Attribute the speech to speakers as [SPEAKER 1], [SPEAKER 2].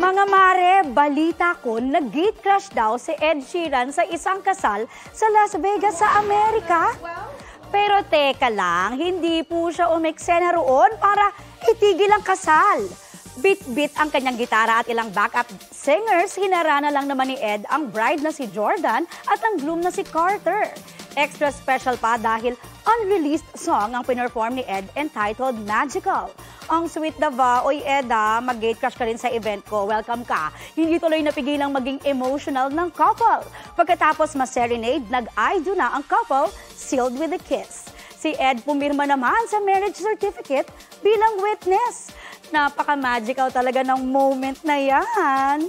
[SPEAKER 1] Mga mare, balita ko, nag-gate crash daw si Ed Sheeran sa isang kasal sa Las Vegas sa Amerika. Pero teka lang, hindi po siya umeksena roon para itigil ang kasal. Bit-bit ang kanyang gitara at ilang backup singers, hinarana lang naman ni Ed ang bride na si Jordan at ang groom na si Carter. Extra special pa dahil unreleased song ang pinerform ni Ed entitled Magical. Ang sweet na ba? Oy Eda, mag-gate crash ka rin sa event ko. Welcome ka. Hindi tuloy napigilang maging emotional ng couple. Pagkatapos ma-serenade, nag-I do na ang couple, sealed with a kiss. Si Ed pumirma naman sa marriage certificate bilang witness. Napaka-magical talaga ng moment na yan.